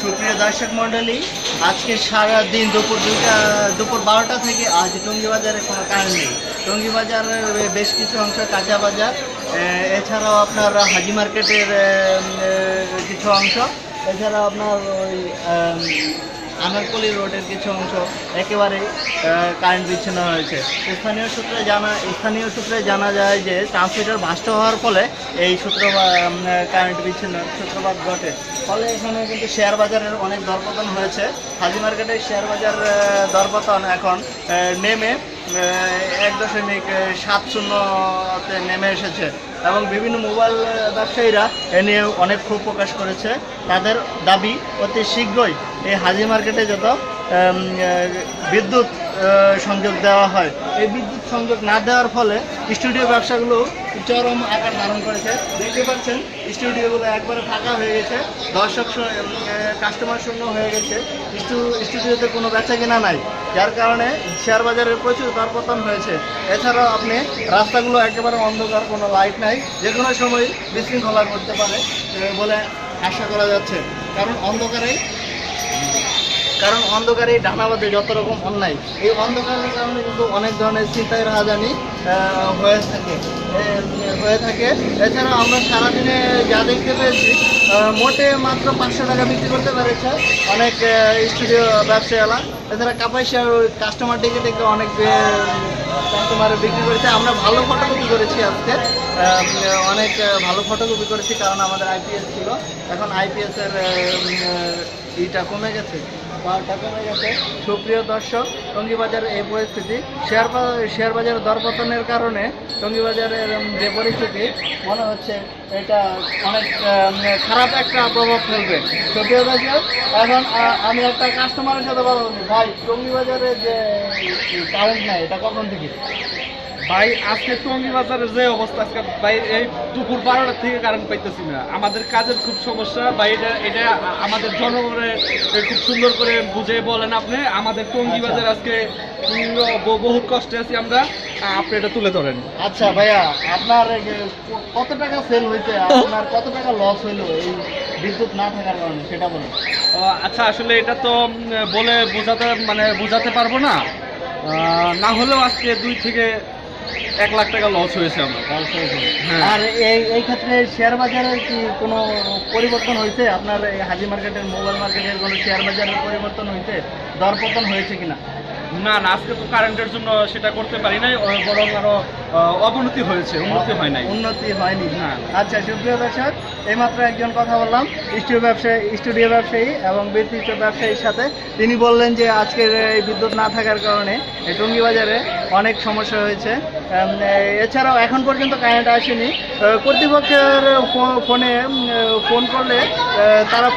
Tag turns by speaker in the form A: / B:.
A: সুপ্রিয় দর্শক মণ্ডলী, আজকে সারাদিন দুপুর 12টা থেকে আজ টঙ্গীবাজারে কোনো কারেন্ট নেই। টঙ্গীবাজারের বেশ কিছু অংশ কাঁচা বাজার, এছাড়াও আপনার হাজি মার্কেটের কিছু অংশ, এছাড়াও আপনার ওই আনারকলি রোডের কিছু অংশ একেবারেই কারেন্ট বিচ্ছিন্ন হয়েছে। স্থানীয় সূত্রে জানা যায় যে ট্রান্সমিটার বাস্ট হওয়ার ফলে এই কারেন্ট বিচ্ছিন্ন সূত্রপাত ঘটে। ফলে এখানে কিন্তু শেয়ার বাজারের অনেক দরপতন হয়েছে। হাজি মার্কেটের শেয়ার বাজার দরপতন এখন নেমে 1.70-তে নেমে এসেছে এবং বিভিন্ন মোবাইল ব্যবসায়ীরা এ নিয়ে অনেক ক্ষোভ প্রকাশ করেছে। তাদের দাবি অতি শীঘ্রই এই হাজি মার্কেটে যত বিদ্যুৎ সংযোগ দেওয়া হয়, এই বিদ্যুৎ সংযোগ না দেওয়ার ফলে স্টুডিও ব্যবসাগুলো চরম আকার ধারণ করেছে। দেখতে পাচ্ছেন স্টুডিওগুলো একবারে ফাঁকা হয়ে গেছে, কাস্টমার শূন্য হয়ে গেছে, স্টুডিওতে কোনো বেচা কেনা নাই, যার কারণে শেয়ার বাজারের প্রচুর দরপতন হয়েছে। এছাড়াও আপনি রাস্তাগুলো একেবারে অন্ধকার, কোনো লাইট নাই, যে কোনো সময় বিশৃঙ্খলা করতে পারে বলে আশা করা যাচ্ছে। কারণ অন্ধকারেই ডানা বাঁধে যত রকম অন্যায়। এই অন্ধকারের কারণে কিন্তু অনেক ধরনের ছিনতাই রাহাজানি হয়ে থাকে। এছাড়াও আমরা সারাদিনে যা দেখতে পেয়েছি, মোটে মাত্র 500 টাকা বিক্রি করতে পেরেছে অনেক স্টুডিও ব্যবসায়ীরা। এছাড়া কাপাইশিয়ার কাস্টমার ডেকে অনেক কাস্টমার বিক্রি করেছে। আমরা ভালো ফটোকপি করেছি, আজকে অনেক ভালো ফটোকপি করেছি, কারণ আমাদের আইপিএস ছিল। এখন আইপিএসের ইটা কমে গেছে, পাওয়ারটা কমে গেছে। সুপ্রিয় দর্শক, টঙ্গীবাজারের এই পরিস্থিতি, শেয়ার বাজারের দরপতনের কারণে টঙ্গীবাজারের যে পরিস্থিতি মনে হচ্ছে এটা অনেক খারাপ একটা প্রভাব ফেলবে। সুপ্রিয় দর্শক, এখন আমি একটা কাস্টমারের সাথে কথা বলছি। ভাই, টঙ্গীবাজারে যে কারেন্ট নাই, এটা কখন থেকে?
B: ভাই, আজকে টঙ্গীবাজারের যে অবস্থা, আজকে ভাই এই দুপুর 12টা থেকে কারেন্ট পাইতেছি না। আমাদের কাজের খুব সমস্যা ভাই, এটা আমাদের জনগণের খুব সুন্দর করে বুঝে বলেন আপনি। আমাদের টঙ্গীবাজার আজকে বহুত কষ্টে আছি আমরা, আপনি এটা তুলে ধরেন।
A: আচ্ছা ভাইয়া, আপনার কত টাকা সেল হয়েছে, আপনার কত টাকা লস হইলো এই বিদ্যুৎ না থাকার কারণে, সেটা বলুন।
B: আচ্ছা, আসলে এটা তো বলে বোঝাতে পারবো না। না হলেও আজকে 2 থেকে 1 লাখ টাকা লস হয়েছে আমার।
A: হ্যাঁ। আর এই ক্ষেত্রে শেয়ার বাজারের কি কোনো পরিবর্তন হয়েছে? আপনার এই হাজি মার্কেটের, মোবাইল মার্কেটের কোনো শেয়ার বাজারের পরিবর্তন হয়েছে, দরপতন হয়েছে কিনা?
B: না, আজকে তো কারেন্টের জন্য সেটা করতে পারি নাই, বরং আরো অবনতি হয়েছে, উন্নতি হয় নাই।
A: উন্নতি হয়নি না।
B: না।
A: আচ্ছা সুপ্রিয় দর্শক, এইমাত্র একজন কথা বললাম স্টুডিও ব্যবসায়ী এবং বিদ্যুৎ ব্যবসায়ীর সাথে। তিনি বললেন যে আজকের এই বিদ্যুৎ না থাকার কারণে এই টঙ্গীবাজারে অনেক সমস্যা হয়েছে। এছাড়াও এখন পর্যন্ত কারেন্ট আসেনি। কর্তৃপক্ষের ফোন করলে তারা